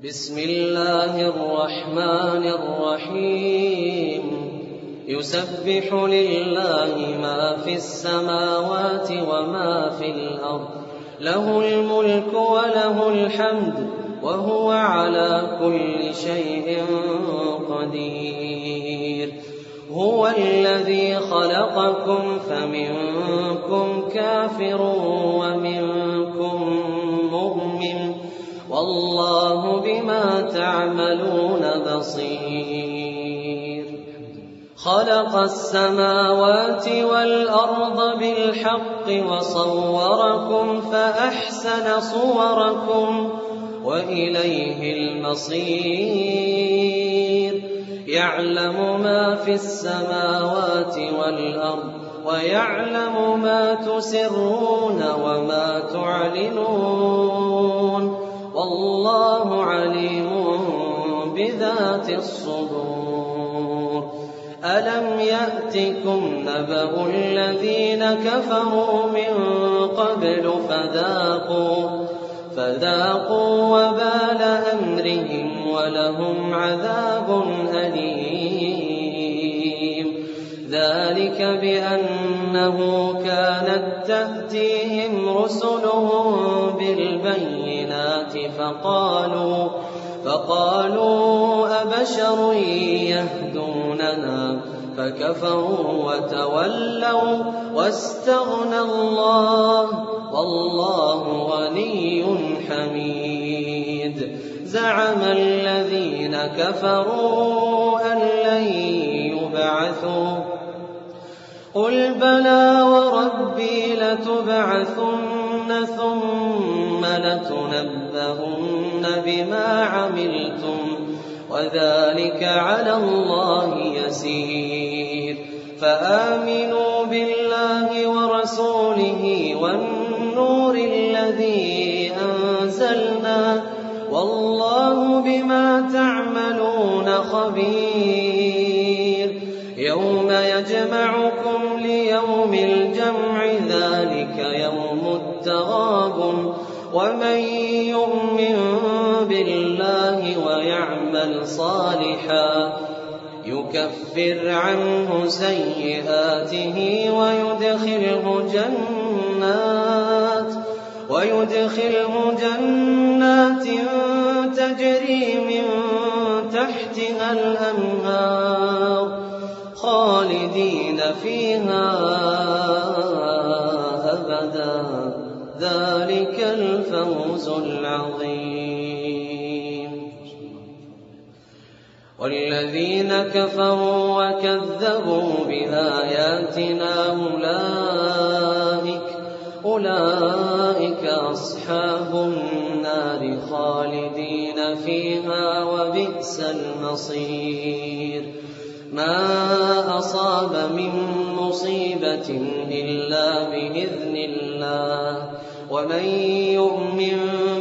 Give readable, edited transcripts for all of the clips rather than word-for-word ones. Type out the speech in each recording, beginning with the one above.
بسم الله الرحمن الرحيم يسبح لله ما في السماوات وما في الأرض له الملك وله الحمد وهو على كل شيء قدير هو الذي خلقكم فمنكم كافر ومنكم مؤمن والله بما تعملون بصير خلق السماوات والأرض بالحق وصوركم فأحسن صوركم وإليه المصير يعلم ما في السماوات والأرض ويعلم ما تسرون وما تعلنون والله عليم بذات الصدور ألم يأتكم نبأ الذين كفروا من قبل فذاقوا وبال أمرهم ولهم عذاب أليم ذلك بأنه كانت تأتيهم رسلهم بالبينات فقالوا أبشر يهدوننا فكفروا وتولوا واستغنى الله والله غني حميد زعم الذين كفروا أن لن يبعثوا قل بلى وربي لتبعثن ثم لتنبؤن بما عملتم وذلك على الله يسير فآمنوا بالله ورسوله والنور الذي أنزلنا والله بما تعملون خبير يوم يجمعكم ليوم الجمع ذلك يوم التغابن ومن يؤمن بالله ويعمل صالحا يكفر عنه سيئاته ويدخله جنات تجري من تحتها الأنهار خالدين فيها أبدا ذلك الفوز العظيم والذين كفروا وكذبوا بآياتنا أولئك أصحاب النار خالدين فيها وبئس المصير ما أصاب من مصيبة إلا بإذن الله ومن يؤمن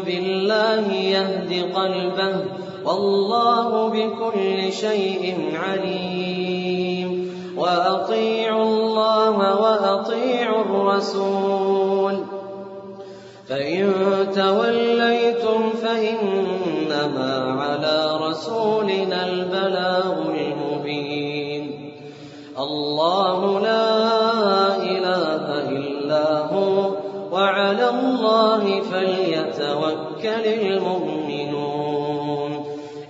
بالله يهد قلبه والله بكل شيء عليم وأطيعوا الله وأطيعوا الرسول فإن توليتم فإنما على رسولنا البلاغ المبين الله لا إله إلا هو وعلى الله فليتوكل المؤمنون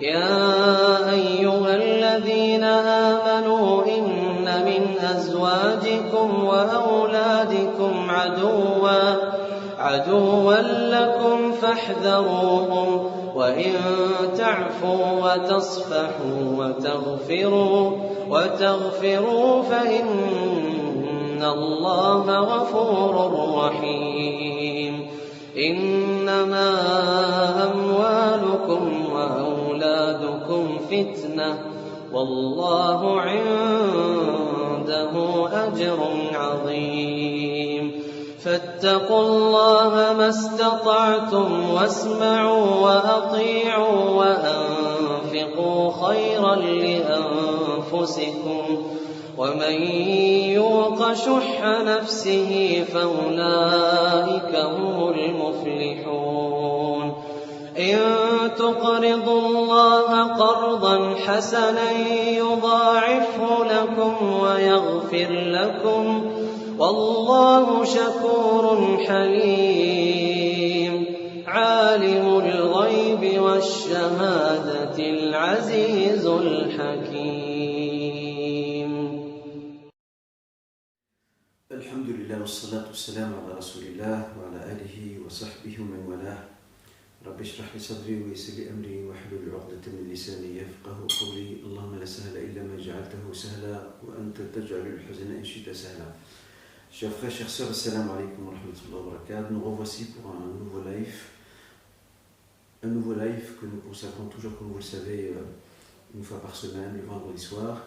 يا أيها الذين آمنوا إن من أزواجكم وأولادكم عدوا لكم فاحذروهم وإن تعفوا وتصفحوا وتغفروا فإن الله غفور رحيم إنما أموالكم وأولادكم فتنة والله عنده أجر عظيم فاتقوا الله ما استطعتم واسمعوا وأطيعوا وأنفقوا خيرا لأنفسكم ومن يوق شح نفسه فأولئك هم المفلحون إن تقرضوا الله قرضا حسنا يضاعفه لكم ويغفر لكم والله شكور حليم عالم الغيب والشهادة العزيز الحكيم. الحمد لله والصلاة والسلام على رسول الله وعلى آله وصحبه ومن والاه. رب اشرح لي صدري ويسر لي أمري واحلل عقدة من لساني يفقهوا قولي. اللهم لا سهل إلا ما جعلته سهلا وأنت تجعل الحزن إن شئت سهلا. Chers frères, chères sœurs, assalamu alaikum wa rahmatullahi wa barakatuh. Nous revoici pour un nouveau live que nous consacrons toujours, comme vous le savez, une fois par semaine, le vendredi soir.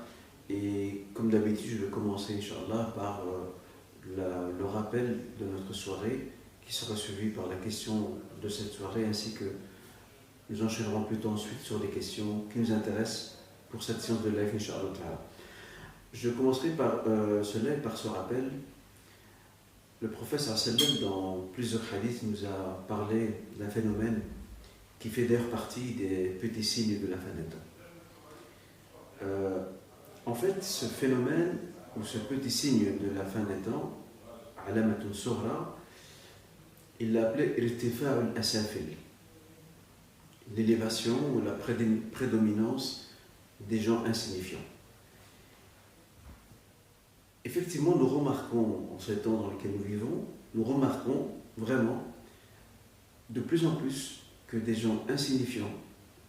Et comme d'habitude, je vais commencer, Inch'Allah, par le rappel de notre soirée, qui sera suivi par la question de cette soirée, ainsi que nous enchaînerons plutôt ensuite sur des questions qui nous intéressent pour cette séance de live, Inch'Allah. Je commencerai par ce live, par ce rappel. Le prophète sallam, dans plusieurs hadiths, nous a parlé d'un phénomène qui fait d'ailleurs partie des petits signes de la fin des temps. En fait, ce phénomène, ou ce petit signe de la fin des temps, alamatun sughra, il l'a appelé irtifa' al-asafil, l'élévation ou la prédominance des gens insignifiants. Effectivement, nous remarquons, en ces temps dans lesquels nous vivons, nous remarquons vraiment de plus en plus que des gens insignifiants,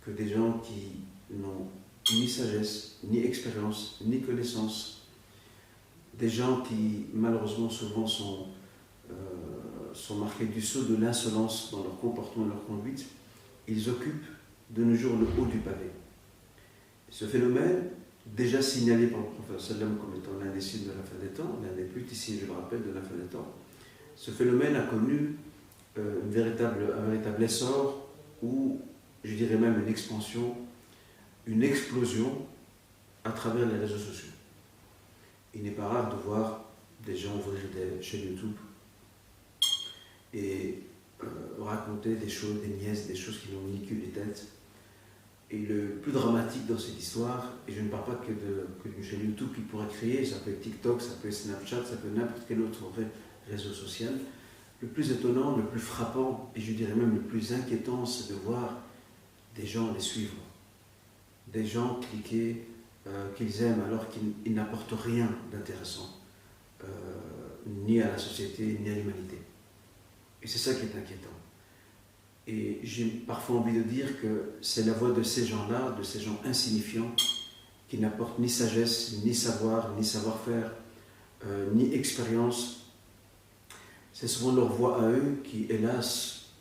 que des gens qui n'ont ni sagesse, ni expérience, ni connaissance, des gens qui malheureusement souvent sont marqués du sceau de l'insolence dans leur comportement et leur conduite, ils occupent de nos jours le haut du pavé. Ce phénomène, déjà signalé par le prophète sallam comme étant l'un des signes de la fin des temps, l'un des petits signes, je le rappelle, de la fin des temps, ce phénomène a connu un véritable essor, ou je dirais même une expansion, une explosion à travers les réseaux sociaux. Il n'est pas rare de voir des gens ouvrir des chaînes YouTube et raconter des choses, des niaises, des choses qui n'ont ni queue ni tête. Et le plus dramatique dans cette histoire, et je ne parle pas que d'une chaîne YouTube qu'il pourrait créer, ça peut être TikTok, ça peut être Snapchat, ça peut être n'importe quel autre réseau social. Le plus étonnant, le plus frappant, et je dirais même le plus inquiétant, c'est de voir des gens les suivre. Des gens cliquer qu'ils aiment alors qu'ils n'apportent rien d'intéressant, ni à la société, ni à l'humanité. Et c'est ça qui est inquiétant. Et j'ai parfois envie de dire que c'est la voix de ces gens-là, de ces gens insignifiants, qui n'apportent ni sagesse, ni savoir, ni savoir-faire, ni expérience. C'est souvent leur voix à eux qui, hélas,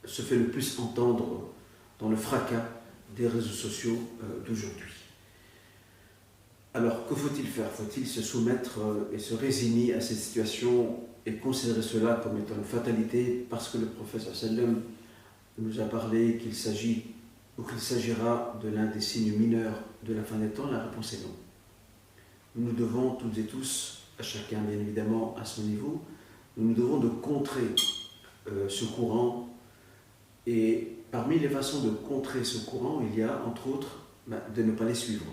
se fait le plus entendre dans le fracas des réseaux sociaux d'aujourd'hui. Alors, que faut-il faire? Faut-il se soumettre et se résigner à cette situation et considérer cela comme étant une fatalité parce que le prophète sallam nous a parlé qu'il s'agit ou qu'il s'agira de l'un des signes mineurs de la fin des temps? La réponse est non. Nous nous devons toutes et tous, à chacun bien évidemment à son niveau, nous nous devons de contrer ce courant. Et parmi les façons de contrer ce courant, il y a entre autres de ne pas les suivre,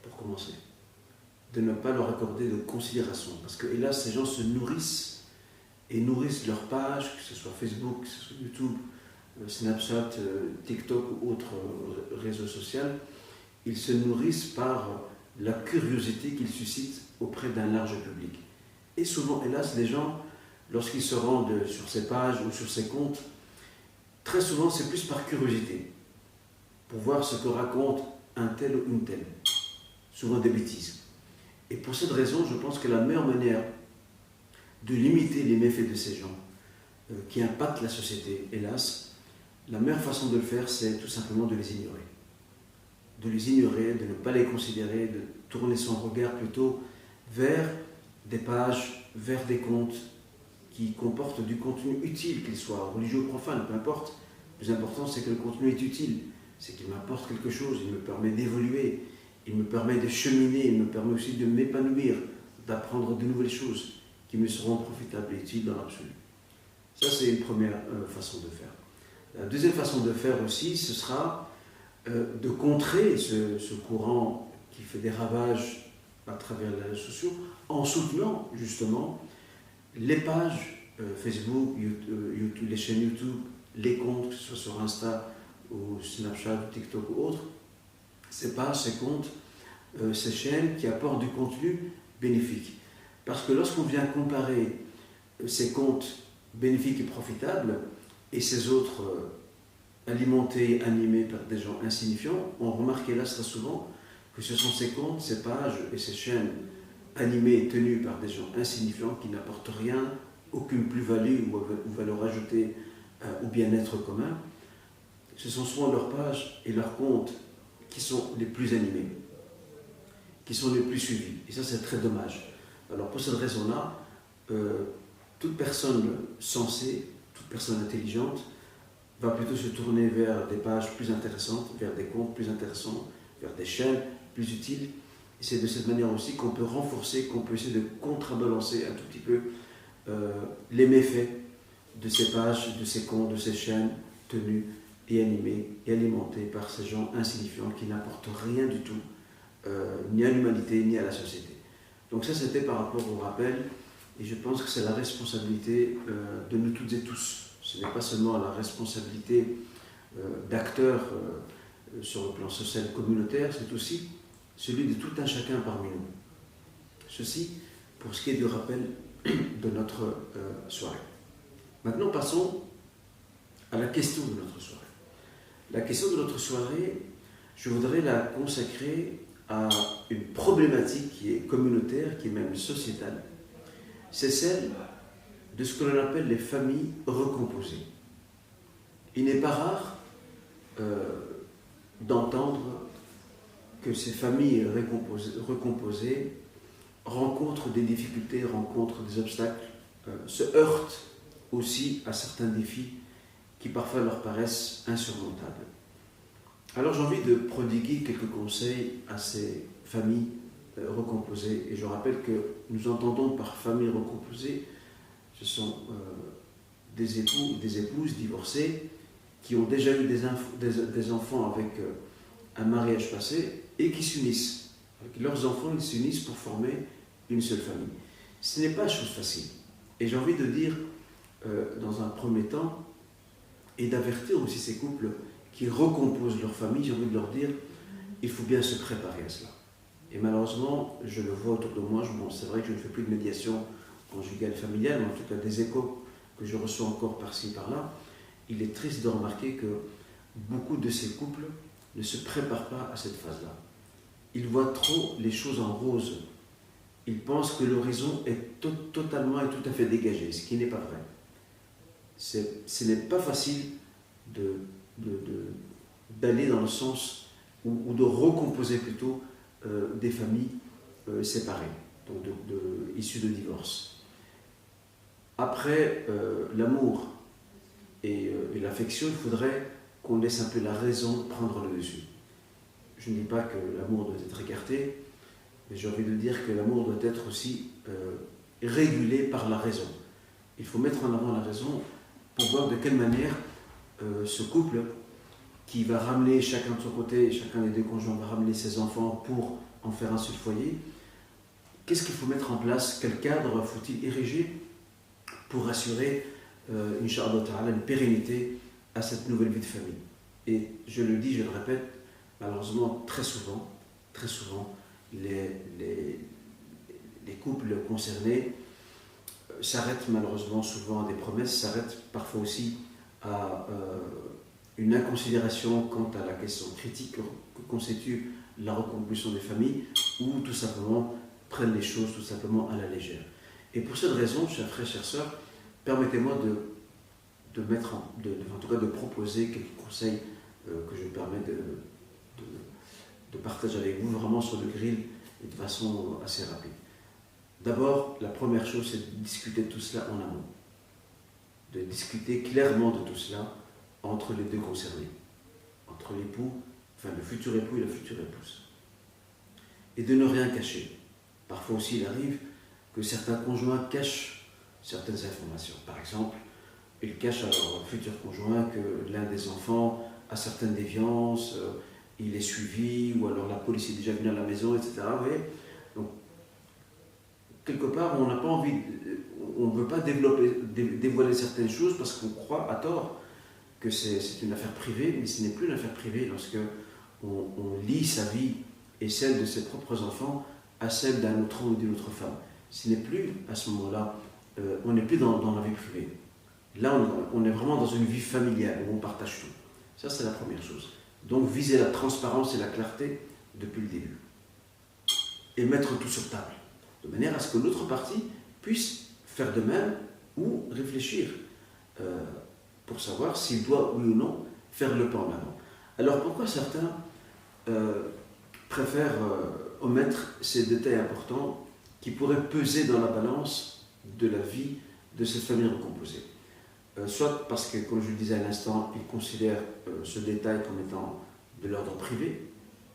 pour commencer. De ne pas leur accorder de considération. Parce que hélas, ces gens se nourrissent et nourrissent leur page, que ce soit Facebook, que ce soit YouTube, Snapchat, TikTok ou autre réseau social. Ils se nourrissent par la curiosité qu'ils suscitent auprès d'un large public. Et souvent, hélas, les gens, lorsqu'ils se rendent sur ces pages ou sur ces comptes, très souvent, c'est plus par curiosité, pour voir ce que raconte un tel ou une telle. Souvent des bêtises. Et pour cette raison, je pense que la meilleure manière de limiter les méfaits de ces gens qui impactent la société, hélas, la meilleure façon de le faire, c'est tout simplement de les ignorer. De les ignorer, de ne pas les considérer, de tourner son regard plutôt vers des pages, vers des comptes qui comportent du contenu utile, qu'il soit religieux ou profane, peu importe. Le plus important, c'est que le contenu est utile. C'est qu'il m'apporte quelque chose, il me permet d'évoluer, il me permet de cheminer, il me permet aussi de m'épanouir, d'apprendre de nouvelles choses qui me seront profitables et utiles dans l'absolu. Ça, c'est une première façon de faire. La deuxième façon de faire aussi, ce sera de contrer ce courant qui fait des ravages à travers les réseaux sociaux en soutenant justement les pages Facebook, YouTube, les chaînes YouTube, les comptes, que ce soit sur Insta ou Snapchat, TikTok ou autres, ces pages, ces comptes, ces chaînes qui apportent du contenu bénéfique. Parce que lorsqu'on vient comparer ces comptes bénéfiques et profitables et ces autres alimentés, animés par des gens insignifiants, on remarque là très souvent que ce sont ces comptes, ces pages et ces chaînes animées et tenues par des gens insignifiants qui n'apportent rien, aucune plus-value ou valeur ajoutée au bien-être commun. Ce sont souvent leurs pages et leurs comptes qui sont les plus animés, qui sont les plus suivis. Et ça, c'est très dommage. Alors, pour cette raison-là, toute personne sensée, toute personne intelligente, va plutôt se tourner vers des pages plus intéressantes, vers des comptes plus intéressants, vers des chaînes plus utiles. Et c'est de cette manière aussi qu'on peut renforcer, qu'on peut essayer de contrebalancer un tout petit peu les méfaits de ces pages, de ces comptes, de ces chaînes tenues et animées et alimentées par ces gens insignifiants qui n'apportent rien du tout, ni à l'humanité, ni à la société. Donc ça, c'était par rapport au rappel, et je pense que c'est la responsabilité de nous toutes et tous. Ce n'est pas seulement la responsabilité d'acteurs sur le plan social communautaire, c'est aussi celui de tout un chacun parmi nous. Ceci pour ce qui est du rappel de notre soirée. Maintenant, passons à la question de notre soirée. La question de notre soirée, je voudrais la consacrer à une problématique qui est communautaire, qui est même sociétale. C'est celle de ce que l'on appelle les familles recomposées. Il n'est pas rare d'entendre que ces familles recomposées rencontrent des difficultés, rencontrent des obstacles, se heurtent aussi à certains défis qui parfois leur paraissent insurmontables. Alors j'ai envie de prodiguer quelques conseils à ces familles recomposées. Et je rappelle que nous entendons par famille recomposée, ce sont des époux, des épouses divorcées qui ont déjà eu des enfants avec un mariage passé et qui s'unissent. Avec leurs enfants, ils s'unissent pour former une seule famille. Ce n'est pas chose facile. Et j'ai envie de dire, dans un premier temps, et d'avertir aussi ces couples qui recomposent leur famille, j'ai envie de leur dire, il faut bien se préparer à cela. Et malheureusement, je le vois autour de moi, c'est vrai que je ne fais plus de médiation conjugale familiale, mais en tout cas des échos que je reçois encore par-ci, par-là. Il est triste de remarquer que beaucoup de ces couples ne se préparent pas à cette phase-là. Ils voient trop les choses en rose. Ils pensent que l'horizon est totalement et tout à fait dégagé, ce qui n'est pas vrai. Ce n'est pas facile d'aller dans le sens ou de recomposer plutôt des familles séparées, donc issues de divorce. Après l'amour et l'affection, il faudrait qu'on laisse un peu la raison prendre le dessus. Je ne dis pas que l'amour doit être écarté, mais j'ai envie de dire que l'amour doit être aussi régulé par la raison. Il faut mettre en avant la raison pour voir de quelle manière ce couple qui va ramener chacun de son côté, chacun des deux conjoints va ramener ses enfants pour en faire un seul foyer, qu'est-ce qu'il faut mettre en place, quel cadre faut-il ériger pour assurer, Inch'Allah Ta'ala, une pérennité à cette nouvelle vie de famille. Et je le dis, je le répète, malheureusement, très souvent, les couples concernés s'arrêtent malheureusement souvent à des promesses, s'arrêtent parfois aussi à une inconsidération quant à la question critique que constitue la recomposition des familles, ou tout simplement prennent les choses tout simplement à la légère. Et pour cette raison, chers frères, chères sœurs, permettez-moi de proposer quelques conseils que je me permets de partager avec vous vraiment sur le grill et de façon assez rapide. D'abord, la première chose, c'est de discuter de tout cela en amont. De discuter clairement de tout cela entre les deux concernés, entre l'époux, enfin le futur époux et la future épouse. Et de ne rien cacher. Parfois aussi, il arrive que certains conjoints cachent certaines informations. Par exemple, ils cachent à leur futur conjoint que l'un des enfants a certaines déviances, il est suivi, ou alors la police est déjà venue à la maison, etc. Vous voyez. Donc, quelque part, on n'a pas envie, on ne veut pas dévoiler certaines choses parce qu'on croit à tort que c'est une affaire privée, mais ce n'est plus une affaire privée lorsque on lie sa vie et celle de ses propres enfants à celle d'un autre homme ou d'une autre femme. Ce n'est plus, à ce moment-là, on n'est plus dans la vie privée. Là, on est vraiment dans une vie familiale où on partage tout. Ça, c'est la première chose. Donc, viser la transparence et la clarté depuis le début. Et mettre tout sur table, de manière à ce que l'autre partie puisse faire de même ou réfléchir pour savoir s'il doit, oui ou non, faire le pas en avant. Alors, pourquoi certains préfèrent omettre ces détails importants qui pourraient peser dans la balance de la vie de cette famille recomposée? Soit parce que, comme je le disais à l'instant, ils considèrent ce détail comme étant de l'ordre privé.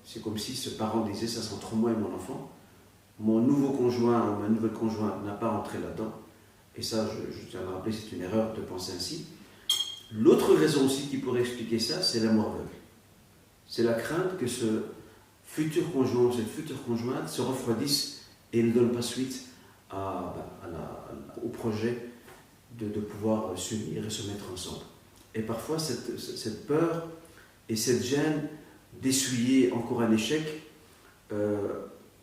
C'est comme si ce parent disait, ça c'est entre moi et mon enfant. Mon nouveau conjoint ou ma nouvelle conjointe n'a pas entré là-dedans. Et ça, je tiens à le rappeler, c'est une erreur de penser ainsi. L'autre raison aussi qui pourrait expliquer ça, c'est l'amour aveugle. C'est la crainte que ce futur conjoint ou cette future conjointe se refroidisse et ne donne pas suite au projet de pouvoir s'unir et se mettre ensemble. Et parfois, cette peur et cette gêne d'essuyer encore un échec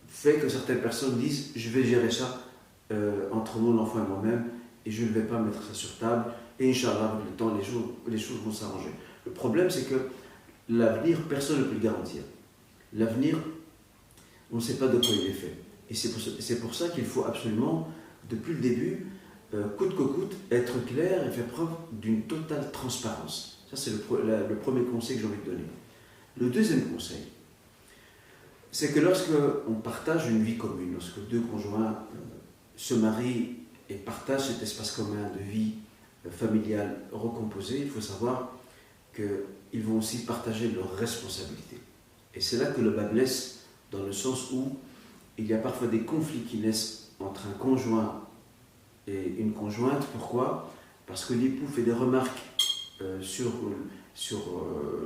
fait que certaines personnes disent « je vais gérer ça entre mon enfant et moi-même et je ne vais pas mettre ça sur table et Inch'Allah, avec le temps, les choses vont s'arranger ». Le problème, c'est que l'avenir, personne ne peut le garantir. L'avenir, on ne sait pas de quoi il est fait. Et c'est pour ça qu'il faut absolument, depuis le début, coûte que coûte, être clair et faire preuve d'une totale transparence. Ça, c'est le premier conseil que j'ai envie de donner. Le deuxième conseil, c'est que lorsque on partage une vie commune, lorsque deux conjoints se marient et partagent cet espace commun de vie familiale recomposée, il faut savoir qu'ils vont aussi partager leurs responsabilités. Et c'est là que le bas blesse, dans le sens où il y a parfois des conflits qui naissent entre un conjoint et une conjointe. Pourquoi? Parce que l'époux fait des remarques sur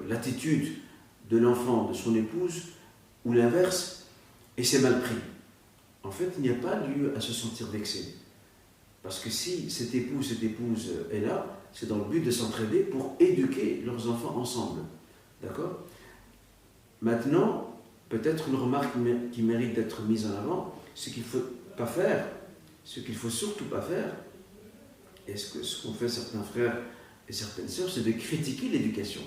l'attitude de l'enfant de son épouse, ou l'inverse, et c'est mal pris. En fait, il n'y a pas lieu à se sentir vexé. Parce que si cet époux ou cette épouse est là, c'est dans le but de s'entraider pour éduquer leurs enfants ensemble. D'accord? Maintenant, peut-être une remarque qui mérite d'être mise en avant, ce qu'il ne faut pas faire, ce qu'il ne faut surtout pas faire, et ce qu'ont fait certains frères et certaines sœurs, c'est de critiquer l'éducation.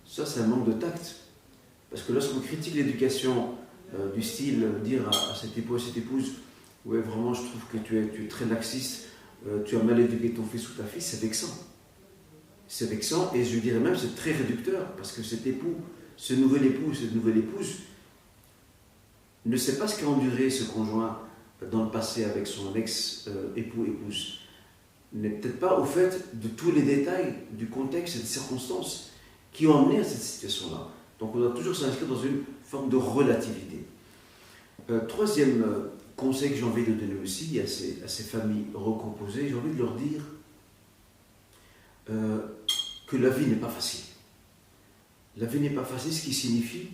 Ça, c'est un manque de tact. Parce que lorsqu'on critique l'éducation du style dire à cet époux, à cette épouse, ouais, vraiment, je trouve que tu es très laxiste, tu as mal éduqué ton fils ou ta fille, c'est vexant. C'est vexant, et je dirais même c'est très réducteur, parce que cet époux, ce nouvel époux, cette nouvelle épouse, ne sait pas ce qu'a enduré ce conjoint dans le passé avec son ex-époux, épouse. N'est peut-être pas au fait de tous les détails du contexte et des circonstances qui ont amené à cette situation-là. Donc on doit toujours s'inscrire dans une forme de relativité. Troisième conseil que j'ai envie de donner aussi à ces familles recomposées, j'ai envie de leur dire que la vie n'est pas facile. La vie n'est pas facile, ce qui signifie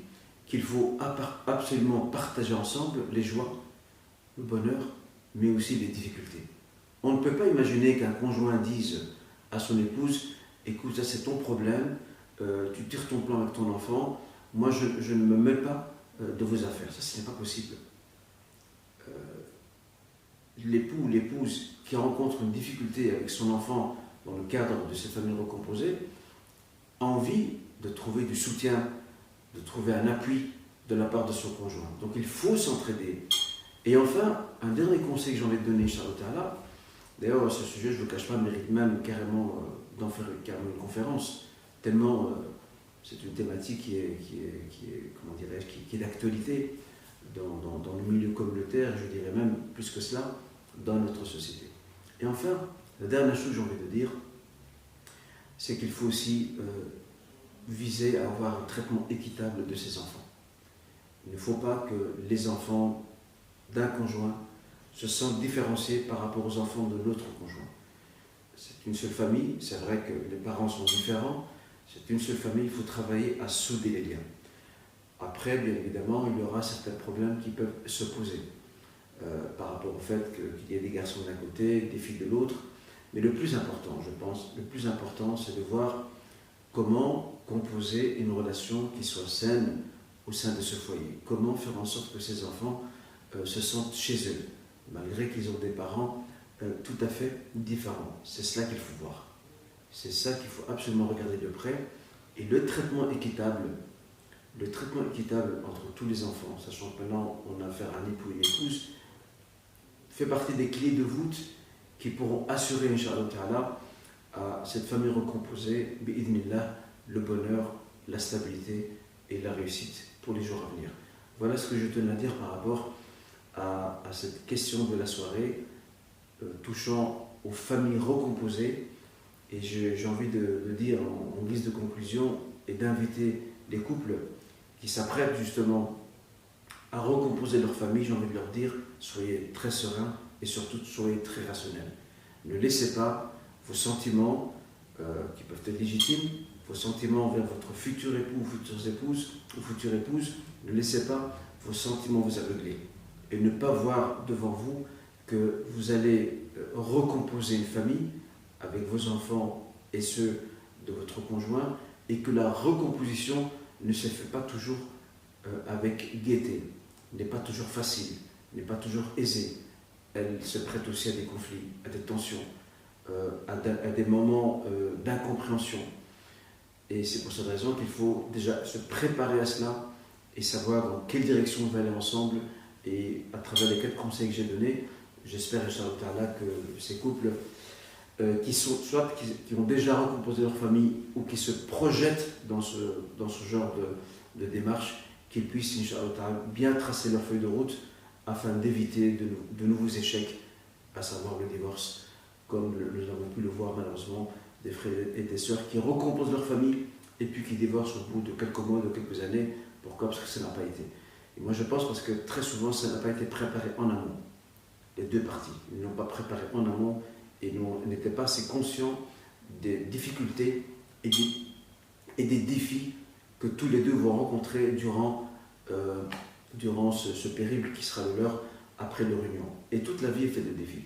qu'il faut absolument partager ensemble les joies, le bonheur, mais aussi les difficultés. On ne peut pas imaginer qu'un conjoint dise à son épouse « écoute, ça c'est ton problème, tu tires ton plan avec ton enfant, moi je ne me mêle pas de vos affaires ». Ça, ce n'est pas possible. L'époux ou l'épouse qui rencontre une difficulté avec son enfant dans le cadre de cette famille recomposée a envie de trouver du soutien, de trouver un appui de la part de son conjoint. Donc il faut s'entraider. Et enfin, un dernier conseil que j'ai envie de donner, Charlotte Ala, d'ailleurs, à ce sujet, je ne le cache pas, mérite même carrément d'en faire carrément une conférence, tellement c'est une thématique qui est d'actualité dans le milieu communautaire, je dirais même plus que cela, dans notre société. Et enfin, la dernière chose que j'ai envie de dire, c'est qu'il faut aussi viser à avoir un traitement équitable de ses enfants. Il ne faut pas que les enfants d'un conjoint se sentent différenciés par rapport aux enfants de l'autre conjoint. c'est une seule famille, c'est vrai que les parents sont différents, c'est une seule famille, il faut travailler à souder les liens. Après, bien évidemment, il y aura certains problèmes qui peuvent se poser par rapport au fait qu'il y ait des garçons d'un côté, des filles de l'autre. Mais le plus important, je pense, le plus important, c'est de voir comment composer une relation qui soit saine au sein de ce foyer. Comment faire en sorte que ces enfants se sentent chez eux, malgré qu'ils ont des parents tout à fait différents. C'est cela qu'il faut voir. C'est ça qu'il faut absolument regarder de près. Et le traitement équitable entre tous les enfants, sachant que maintenant on a affaire à un époux et une épouse, fait partie des clés de voûte qui pourront assurer, Inch'Allah, à cette famille recomposée, bi'idhnillah, le bonheur, la stabilité et la réussite pour les jours à venir. Voilà ce que je tenais à dire par rapport à cette question de la soirée touchant aux familles recomposées. Et j'ai envie de dire en guise de conclusion et d'inviter les couples qui s'apprêtent justement à recomposer leur famille, j'ai envie de leur dire, soyez très sereins et surtout soyez très rationnels. Ne laissez pas vos sentiments, qui peuvent être légitimes, vos sentiments envers votre futur époux ou future épouse, ne laissez pas vos sentiments vous aveugler. Et ne pas voir devant vous que vous allez recomposer une famille avec vos enfants et ceux de votre conjoint, et que la recomposition ne se fait pas toujours avec gaieté, n'est pas toujours facile, n'est pas toujours aisée. Elle se prête aussi à des conflits, à des tensions, à des moments d'incompréhension. Et c'est pour cette raison qu'il faut déjà se préparer à cela et savoir dans quelle direction on va aller ensemble. Et à travers les 4 conseils que j'ai donnés, j'espère, Inch'Allah, que ces couples qui ont déjà recomposé leur famille ou qui se projettent dans ce genre de démarche, qu'ils puissent, Inch'Allah, bien tracer leur feuille de route afin d'éviter de nouveaux échecs, à savoir le divorce, comme nous avons pu le voir malheureusement, des frères et des sœurs qui recomposent leur famille et puis qui divorcent au bout de quelques mois, de quelques années. Pourquoi? Parce que ça n'a pas été. Et moi je pense parce que très souvent ça n'a pas été préparé en amont. Les deux parties, ils n'ont pas préparé en amont et n'étaient pas assez conscients des difficultés et des défis que tous les deux vont rencontrer durant ce périple qui sera le leur après leur union. Et toute la vie est faite de défis.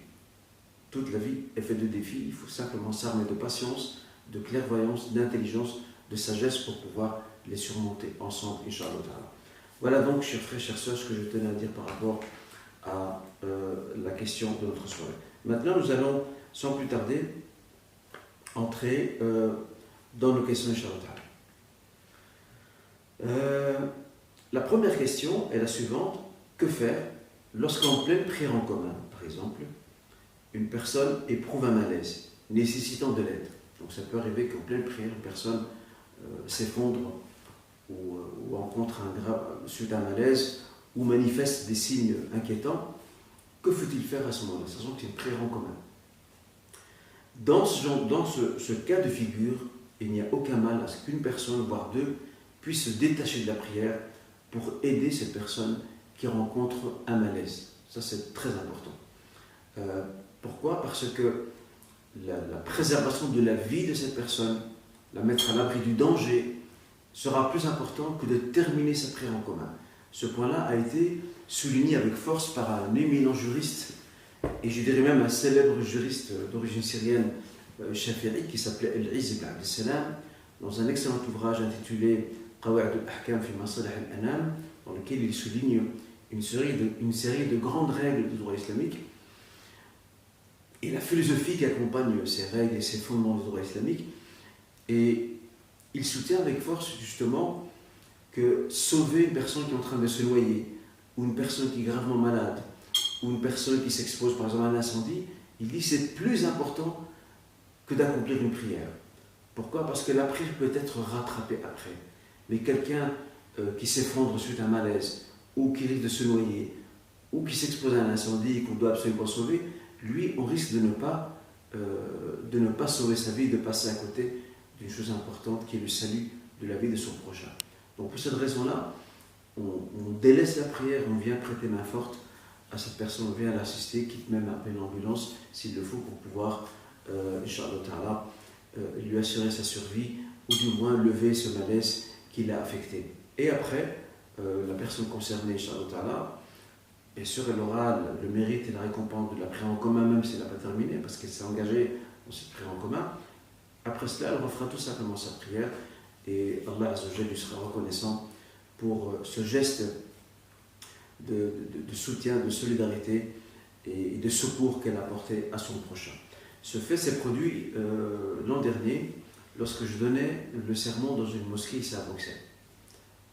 Toute la vie est faite de défis. Il faut simplement s'armer de patience, de clairvoyance, d'intelligence, de sagesse pour pouvoir les surmonter ensemble, Inch'Allah. Voilà donc, chers frères, chères sœurs, ce que je tenais à dire par rapport à la question de notre soirée. Maintenant, nous allons, sans plus tarder, entrer dans nos questions, Inch'Allah. La première question est la suivante. Que faire lorsqu'en pleine prière en commun, par exemple, une personne éprouve un malaise nécessitant de l'aide? Donc ça peut arriver qu'en pleine prière, une personne s'effondre ou rencontre suite à un malaise ou manifeste des signes inquiétants. Que faut-il faire à ce moment-là? Sachant que c'est une prière en commun. Dans ce cas de figure, il n'y a aucun mal à ce qu'une personne, voire deux, puisse se détacher de la prière pour aider cette personne qui rencontre un malaise. Ça, c'est très important. Pourquoi? Parce que la préservation de la vie de cette personne, la mettre à l'abri du danger, sera plus important que de terminer sa prière en commun. Ce point-là a été souligné avec force par un éminent juriste, et je dirais même un célèbre juriste d'origine syrienne, Shafi'i, qui s'appelait Al-Izz ibn Abd al-Salam, dans un excellent ouvrage intitulé Qawa'id al-Ahkam fi Masalih al-Anam, dans lequel il souligne une série de grandes règles du droit islamique et la philosophie qui accompagne ces règles et ces fondements du droit islamique. Et il soutient avec force justement que sauver une personne qui est en train de se noyer, ou une personne qui est gravement malade, ou une personne qui s'expose par exemple à un incendie, il dit que c'est plus important que d'accomplir une prière. Pourquoi? Parce que la prière peut être rattrapée après. Mais quelqu'un qui s'effondre suite à un malaise, ou qui risque de se noyer, ou qui s'expose à un incendie et qu'on doit absolument sauver, lui, on risque de ne pas sauver sa vie, de passer à côté d'une chose importante qui est le salut de la vie de son prochain. Donc pour cette raison-là, on délaisse la prière, on vient prêter main forte à cette personne, on vient l'assister, quitte même à appeler l'ambulance s'il le faut pour pouvoir Inch'Allah Ta'ala, lui assurer sa survie, ou du moins lever ce malaise qui l'a affecté. Et après, la personne concernée, Inch'Allah Ta'ala, bien sûr, elle aura le mérite et la récompense de la prière en commun, même si elle n'a pas terminé, parce qu'elle s'est engagée dans cette prière en commun. Après cela, elle refera tout simplement sa prière, et Allah Azzawajal lui sera reconnaissant pour ce geste de soutien, de solidarité et de secours qu'elle a apporté à son prochain. Ce fait s'est produit l'an dernier, lorsque je donnais le sermon dans une mosquée ici à Bruxelles.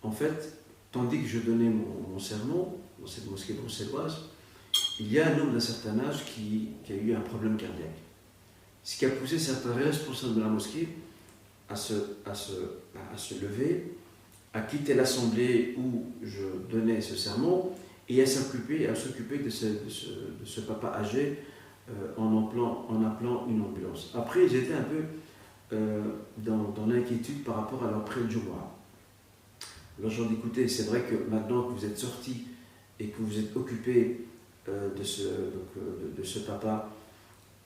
En fait, tandis que je donnais mon sermon dans cette mosquée bruxelloise, il y a un homme d'un certain âge qui a eu un problème cardiaque. Ce qui a poussé certains responsables de la mosquée à se lever, à quitter l'assemblée où je donnais ce sermon et à s'occuper de ce papa âgé en appelant une ambulance. Après, j'étais un peu dans l'inquiétude par rapport à leur prière du Jumu'ah. Alors j'en ai écouté, c'est vrai que maintenant que vous êtes sortis et que vous êtes occupés de ce papa,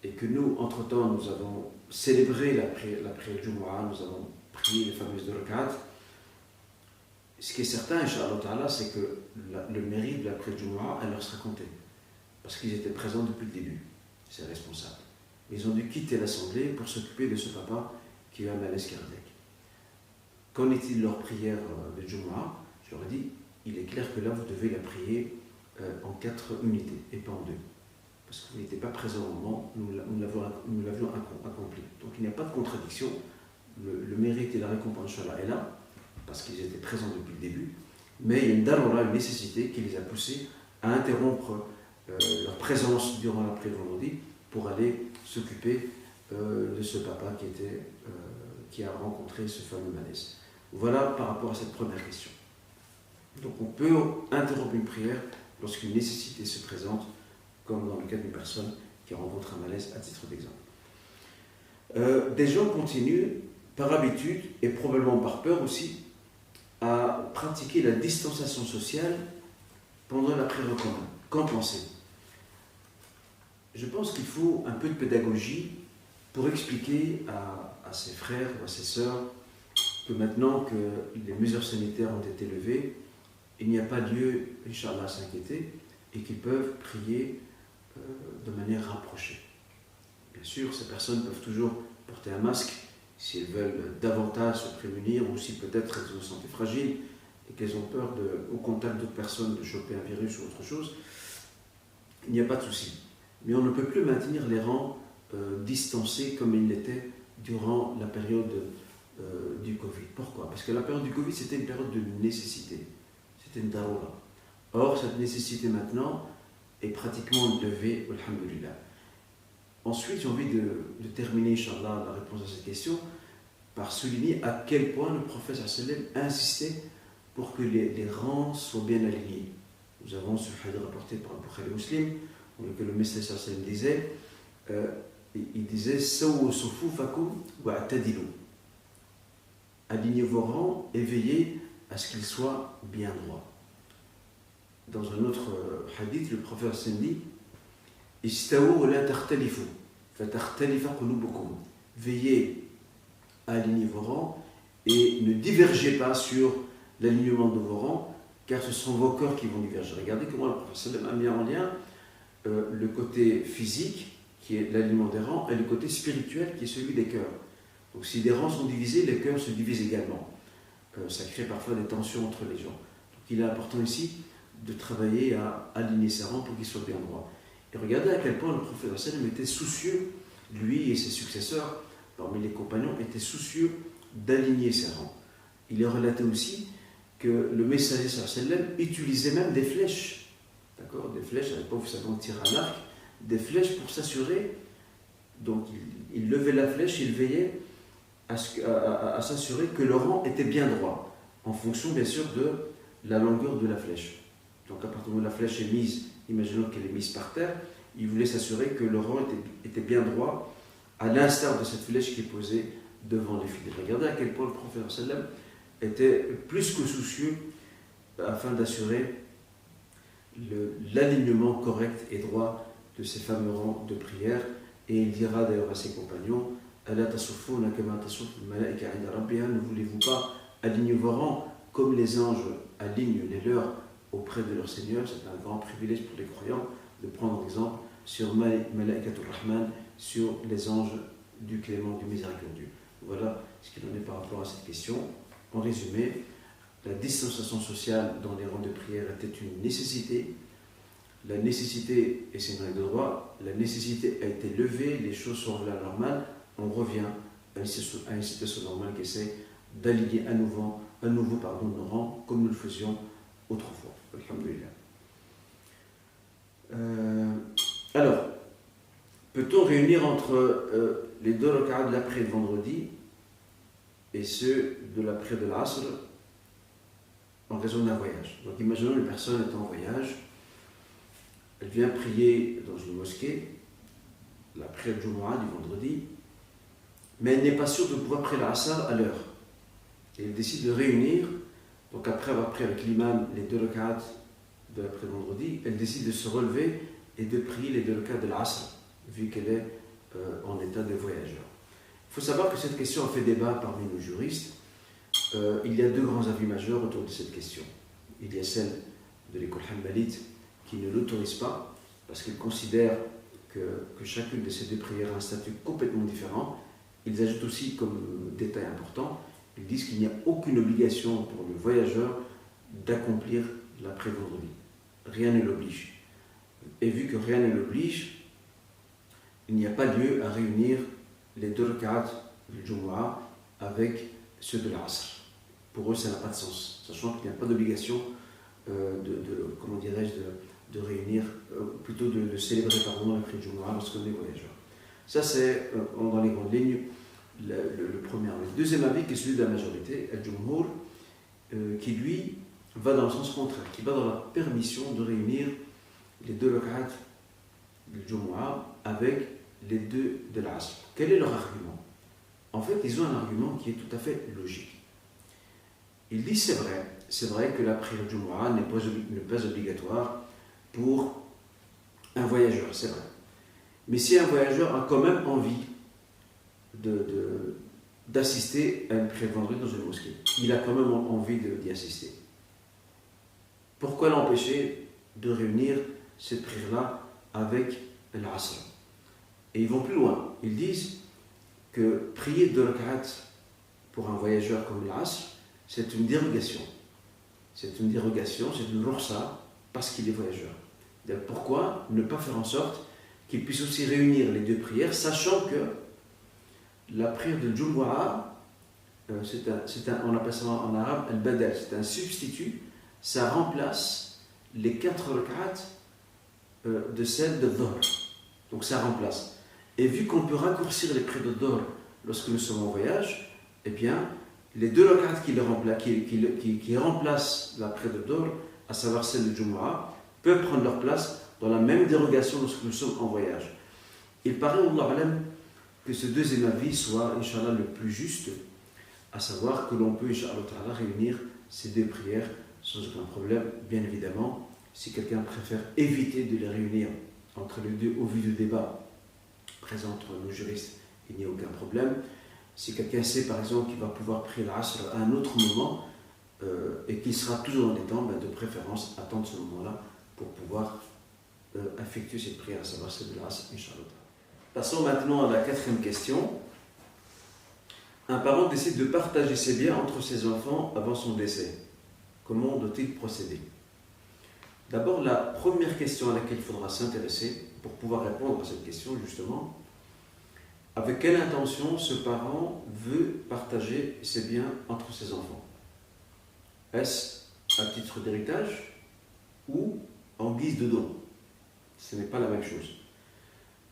et que nous, entre-temps, nous avons célébré la prière du Jumu'ah, nous avons prié les fameuses 2 rak'at. Ce qui est certain, Inch'Allah Ta'ala, c'est que le mérite de la prière du Jumu'ah, elle leur sera comptée. Parce qu'ils étaient présents depuis le début, ces responsables. Ils ont dû quitter l'assemblée pour s'occuper de ce papa qui a eu un malaise cardiaque. Qu'en est-il de leur prière de Jumu'ah? Je leur ai dit, il est clair que là, vous devez la prier en 4 unités et pas en 2. Parce que vous n'étiez pas présent au moment où nous l'avions accompli. Donc il n'y a pas de contradiction. Le mérite et la récompense, Inch'Allah, est là, parce qu'ils étaient présents depuis le début. Mais il y a une darura, une nécessité qui les a poussés à interrompre leur présence durant la prière vendredi pour aller s'occuper de ce papa qui a rencontré ce fameux malaise. Voilà par rapport à cette première question. Donc on peut interrompre une prière lorsqu'une nécessité se présente, comme dans le cas d'une personne qui rencontre un malaise à titre d'exemple. Des gens continuent par habitude et probablement par peur aussi à pratiquer la distanciation sociale pendant la prière en commun. Qu'en pensez-vous? Je pense qu'il faut un peu de pédagogie pour expliquer à ses frères ou à ses sœurs que maintenant que les mesures sanitaires ont été levées, il n'y a pas lieu, Inch'Allah, à s'inquiéter et qu'ils peuvent prier de manière rapprochée. Bien sûr, ces personnes peuvent toujours porter un masque si elles veulent davantage se prémunir ou si peut-être elles se sentent fragiles et qu'elles ont peur au contact d'autres personnes de choper un virus ou autre chose. Il n'y a pas de souci. Mais on ne peut plus maintenir les rangs distancés comme ils l'étaient durant la période du Covid. Pourquoi? Parce que la période du Covid, c'était une période de nécessité. C'était une darura. Or, cette nécessité maintenant est pratiquement levée, alhamdulillah. Ensuite, j'ai envie de terminer, Inch'Allah, la réponse à cette question par souligner à quel point le prophète sallam insistait pour que les rangs soient bien alignés. Nous avons ce hadith rapporté par le Bukhari Muslim, dans lequel le messager sallam disait Sawu sufufakum wa atadilu. Alignez vos rangs et veillez à ce qu'ils soient bien droits. Dans un autre hadith, le prophète sallam dit Istawu wa la takhtalifu, fa takhtalifa qulubukum. Veillez à aligner vos rangs et ne divergez pas sur l'alignement de vos rangs, car ce sont vos cœurs qui vont diverger. Regardez comment le prophète sallam a mis en lien le côté physique, qui est l'alignement des rangs, et le côté spirituel, qui est celui des cœurs. Donc si des rangs sont divisés, les cœurs se divisent également. Ça crée parfois des tensions entre les gens. Donc il est important ici de travailler à aligner ses rangs pour qu'ils soient bien droits. Et regardez à quel point le prophète sallam était soucieux, lui et ses successeurs, parmi les compagnons, étaient soucieux d'aligner ses rangs. Il est relaté aussi que le messager sallam utilisait même des flèches. D'accord, des flèches, à l'époque, vous savez, on tire à l'arc, des flèches pour s'assurer. Donc, il levait la flèche, il veillait à s'assurer que le rang était bien droit, en fonction, bien sûr, de la longueur de la flèche. Donc, à partir du moment où la flèche est mise, imaginons qu'elle est mise par terre, il voulait s'assurer que le rang était bien droit, à l'instar de cette flèche qui est posée devant les fidèles. Regardez à quel point le prophète sallam était plus que soucieux afin d'assurer l'alignement correct et droit de ces fameux rangs de prière Et il dira d'ailleurs à ses compagnons, ne voulez-vous pas aligner vos rangs comme les anges alignent les leurs auprès de leur Seigneur? C'est un grand privilège pour les croyants de prendre exemple sur Malaikatul Rahman, sur les anges du clément, du miséricordieux. Voilà ce qu'il en est par rapport à cette question. En résumé, la distanciation sociale dans les rangs de prière était une nécessité. La nécessité, et c'est une règle de droit, la nécessité a été levée, les choses sont revenues à la normale, on revient à une situation normale qui essaie d'aligner à nouveau nos rangs comme nous le faisions autrefois. Alhamdulillah. Alors, peut-on réunir entre les deux rak'at de la prière de vendredi et ceux de la prière de l'Asr en raison d'un voyage? Donc imaginons une personne est en voyage, elle vient prier dans une mosquée, la prière de Jumu'ah du vendredi, mais elle n'est pas sûre de pouvoir prier l'Asr à l'heure. Et elle décide de réunir, donc après avoir prié avec l'imam les deux rak'at de la prière de vendredi, elle décide de se relever et de prier les deux rak'at de l'Asr, vu qu'elle est en état de voyageur. Il faut savoir que cette question a fait débat parmi nos juristes. Il y a deux grands avis majeurs autour de cette question. Il y a celle de l'école hanbalite qui ne l'autorise pas, parce qu'ils considèrent que chacune de ces deux prières a un statut complètement différent. Ils ajoutent aussi comme détail important, ils disent qu'il n'y a aucune obligation pour le voyageur d'accomplir la prière vendredi. Rien ne l'oblige. Et vu que rien ne l'oblige, il n'y a pas lieu à réunir les deux rak'at du Jumu'ah avec ceux de l'Asr. Pour eux, ça n'a pas de sens, sachant qu'il n'y a pas d'obligation de réunir, plutôt de célébrer la prière du Jumu'ah lorsqu'on est voyageur. Ça, c'est dans les grandes lignes le premier avis. Le deuxième avis, qui est celui de la majorité, al-Jumhur, qui lui va dans le sens contraire, qui va dans la permission de réunir les deux rak'at du Jumu'ah avec les deux de l'Asr. Quel est leur argument? En fait, ils ont un argument qui est tout à fait logique. Ils disent c'est vrai que la prière du Jumu'ah n'est pas obligatoire pour un voyageur, c'est vrai. Mais si un voyageur a quand même envie d'assister à une prière de vendredi dans une mosquée, il a quand même envie d'y assister. Pourquoi l'empêcher de réunir cette prière-là avec l'Asr? Et ils vont plus loin. Ils disent que prier deux rak'at pour un voyageur comme l'Asr, c'est une dérogation. C'est une rukhsa parce qu'il est voyageur. Donc pourquoi ne pas faire en sorte qu'il puisse aussi réunir les deux prières, sachant que la prière de Jumu'ah, on appelle ça en arabe al-badal, c'est un substitut, ça remplace les 4 rak'at de celle de Dhuhr. Donc ça remplace. Et vu qu'on peut raccourcir les prières de Dhuhr lorsque nous sommes en voyage, eh bien, les deux rak'at qui remplacent la prière de Dhuhr, à savoir celle de Jumu'ah, peuvent prendre leur place dans la même dérogation lorsque nous sommes en voyage. Il paraît, Wallahu a'lam, que ce deuxième avis soit, Inch'Allah, le plus juste, à savoir que l'on peut, Inch'Allah, réunir ces deux prières sans aucun problème, bien évidemment. Si quelqu'un préfère éviter de les réunir entre les deux au vu du débat présent entre nos juristes, il n'y a aucun problème. Si quelqu'un sait, par exemple, qu'il va pouvoir prier l'Asr à un autre moment et qu'il sera toujours en temps, de préférence, attendre ce moment-là pour pouvoir effectuer cette prière, à savoir celle de l'Asr, Inch'Allah. Passons maintenant à la 4e question. Un parent décide de partager ses biens entre ses enfants avant son décès. Comment doit-il procéder? D'abord, la première question à laquelle il faudra s'intéresser pour pouvoir répondre à cette question, justement, avec quelle intention ce parent veut partager ses biens entre ses enfants? Est-ce à titre d'héritage ou en guise de don? Ce n'est pas la même chose.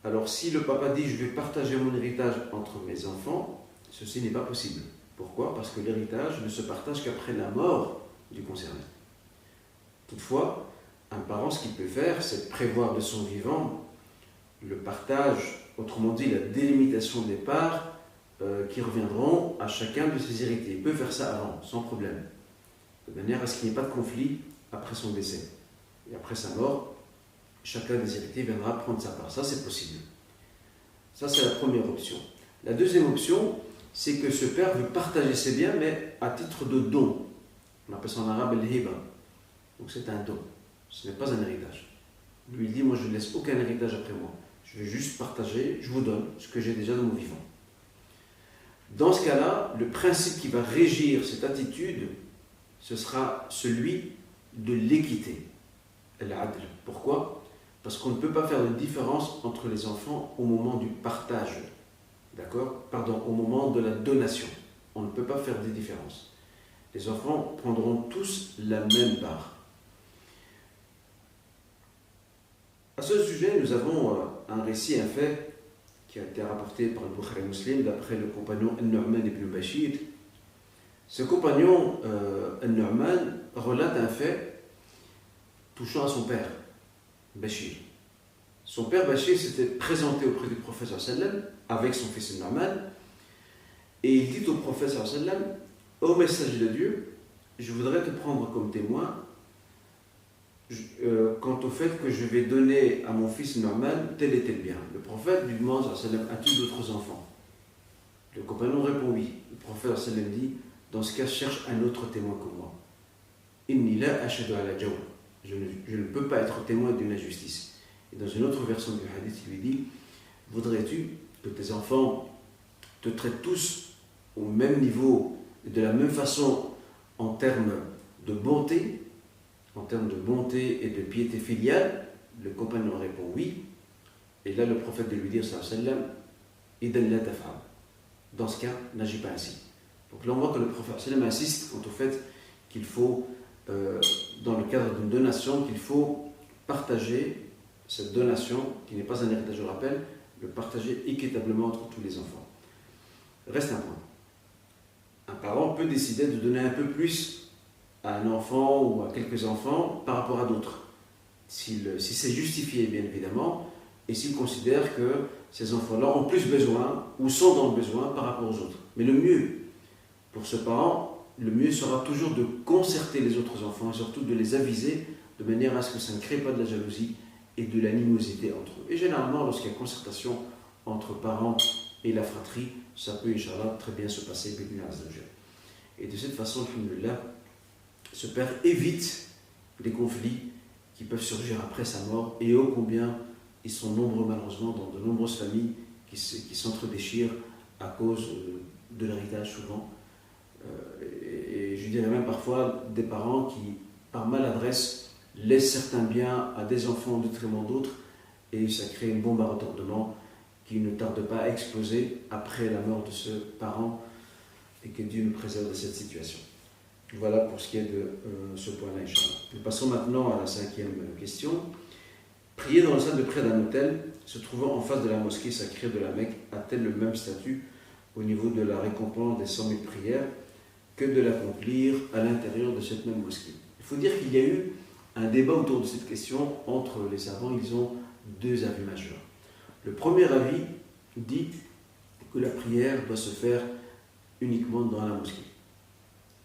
Alors, si le papa dit « je vais partager mon héritage entre mes enfants », ceci n'est pas possible. Pourquoi? Parce que l'héritage ne se partage qu'après la mort du concerné. Toutefois, un parent, ce qu'il peut faire, c'est prévoir de son vivant le partage, autrement dit la délimitation des parts qui reviendront à chacun de ses héritiers. Il peut faire ça avant, sans problème, de manière à ce qu'il n'y ait pas de conflit après son décès. Et après sa mort, chacun des héritiers viendra prendre sa part. Ça, c'est possible. Ça, c'est la première option. La deuxième option, c'est que ce père veut partager ses biens, mais à titre de don. On appelle ça en arabe el-hiba. Donc c'est un don. Ce n'est pas un héritage. Lui, il dit, moi, je ne laisse aucun héritage après moi. Je vais juste partager, je vous donne ce que j'ai déjà de mon vivant. Dans ce cas-là, le principe qui va régir cette attitude, ce sera celui de l'équité. Al-adl. Pourquoi ? Parce qu'on ne peut pas faire de différence entre les enfants au moment du partage. D'accord ? Pardon, au moment de la donation. On ne peut pas faire des différences. Les enfants prendront tous la même part. À ce sujet, nous avons un récit, un fait, qui a été rapporté par le Bukhari Muslim d'après le compagnon An-Nu'man ibn Bashir. Ce compagnon, An-Nu'man, relate un fait touchant à son père, Bashir. Son père Bashir s'était présenté auprès du prophète sallam avec son fils An-Nu'man et il dit au prophète sallam: ô messager de Dieu, je voudrais te prendre comme témoin quant au fait que je vais donner à mon fils Nu'man tel et tel bien. Le prophète lui demande: as-tu d'autres enfants? Le compagnon répond oui. Le prophète sallam dit: dans ce cas, cherche un autre témoin que moi. Inni la ashhadu ala jawr. Je ne peux pas être témoin d'une injustice. Et dans une autre version du hadith, il lui dit: voudrais-tu que tes enfants te traitent tous au même niveau et de la même façon en termes de bonté, et de piété filiale? Le compagnon répond oui. Et là, le prophète de lui dire, sallam, idan la taf'al. Dans ce cas, n'agis pas ainsi. Donc là, on voit que le prophète sallam insiste quant au fait qu'il faut, dans le cadre d'une donation, qu'il faut partager cette donation, qui n'est pas un héritage, je rappelle, le partager équitablement entre tous les enfants. Reste un point. Un parent peut décider de donner un peu plus à un enfant ou à quelques enfants par rapport à d'autres. Si c'est justifié, bien évidemment, et s'il considère que ces enfants-là ont plus besoin ou sont dans le besoin par rapport aux autres. Mais le mieux, pour ce parent, le mieux sera toujours de concerter les autres enfants et surtout de les aviser de manière à ce que ça ne crée pas de la jalousie et de l'animosité entre eux. Et généralement, lorsqu'il y a concertation entre parents et la fratrie, ça peut, Inch'Allah, très bien se passer. Et de cette façon, alhamdoulilah, ce père évite les conflits qui peuvent surgir après sa mort, et ô combien ils sont nombreux malheureusement dans de nombreuses familles qui s'entre-déchirent à cause de l'héritage souvent. Et je dirais même parfois des parents qui, par maladresse, laissent certains biens à des enfants au détriment d'autres, et ça crée une bombe à retardement qui ne tarde pas à exploser après la mort de ce parent, et que Dieu nous préserve de cette situation. Voilà pour ce qui est de ce point-là, Inch'Allah. Nous passons maintenant à la cinquième question. Prier dans la salle de prière d'un hôtel se trouvant en face de la mosquée sacrée de la Mecque a-t-elle le même statut au niveau de la récompense des 100 000 prières que de l'accomplir à l'intérieur de cette même mosquée? Il faut dire qu'il y a eu un débat autour de cette question entre les savants. Ils ont deux avis majeurs. Le premier avis dit que la prière doit se faire uniquement dans la mosquée.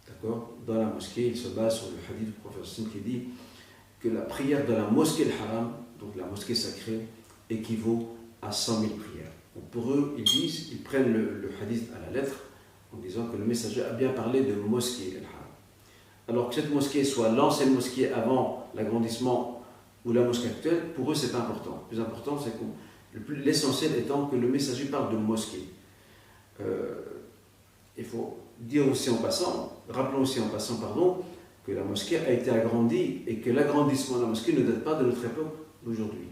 D'accord ? Dans la mosquée, il se base sur le hadith du prophète qui dit que la prière de la mosquée al-Haram, donc la mosquée sacrée, équivaut à 100 000 prières. Donc pour eux, ils prennent le hadith à la lettre en disant que le messager a bien parlé de mosquée al-Haram. Alors que cette mosquée soit l'ancienne mosquée avant l'agrandissement ou la mosquée actuelle, pour eux c'est pas important. Le plus important, c'est l'essentiel étant que le messager parle de mosquée. Il faut dire aussi en passant, rappelons aussi en passant, que la mosquée a été agrandie et que l'agrandissement de la mosquée ne date pas de notre époque d'aujourd'hui.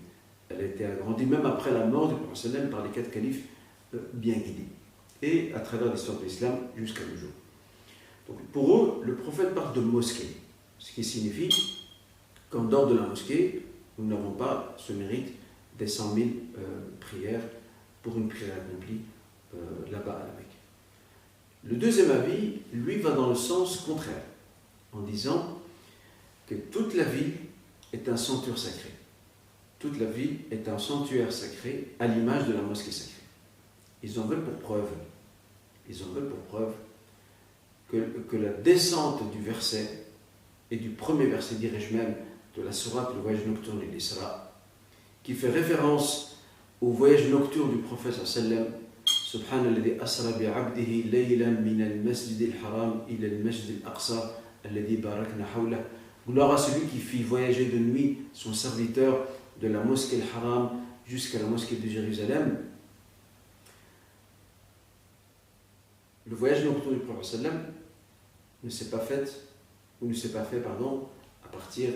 Elle a été agrandie même après la mort du prophète par les 4 califes bien guidés et à travers l'histoire de l'islam jusqu'à nos jours. Donc pour eux, le prophète parle de mosquée, ce qui signifie qu'en dehors de la mosquée, nous n'avons pas ce mérite des 100 000 prières pour une prière accomplie là-bas à la Mecque. Le deuxième avis, lui, va dans le sens contraire, en disant que toute la ville est un sanctuaire sacré. Toute la ville est un sanctuaire sacré à l'image de la mosquée sacrée. Ils en veulent pour preuve que la descente du verset, et du premier verset, dirais-je même, de la sourate, le voyage nocturne et l'Isra, qui fait référence au voyage nocturne du prophète sallam. Subhanalladhi asra bi'abdihi laylan min al-masjid al-haram ila al-masjid al-aqsa alladhi barakna hawlah. Gloire à celui qui fit voyager de nuit son serviteur de la mosquée al-Haram jusqu'à la mosquée de Jérusalem. Le voyage nocturne du prophète sallam ne s'est pas fait à partir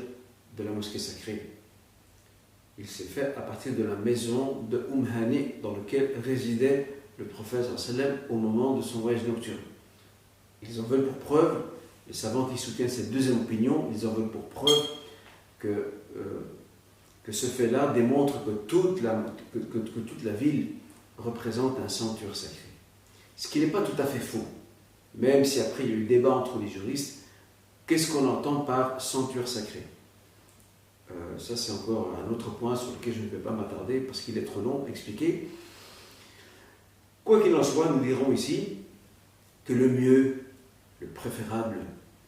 de la mosquée sacrée. Il s'est fait à partir de la maison de Hani dans laquelle résidait le prophète sallam au moment de son voyage nocturne. Ils en veulent pour preuve, les savants qui soutiennent cette deuxième opinion, ils en veulent pour preuve que ce fait-là démontre que toute la ville représente un sanctuaire sacré. Ce qui n'est pas tout à fait faux, même si après il y a eu débat entre les juristes. Qu'est-ce qu'on entend par sanctuaire sacré? Ça c'est encore un autre point sur lequel je ne vais pas m'attarder parce qu'il est trop long à expliquer. Quoi qu'il en soit, nous dirons ici que le mieux, le préférable,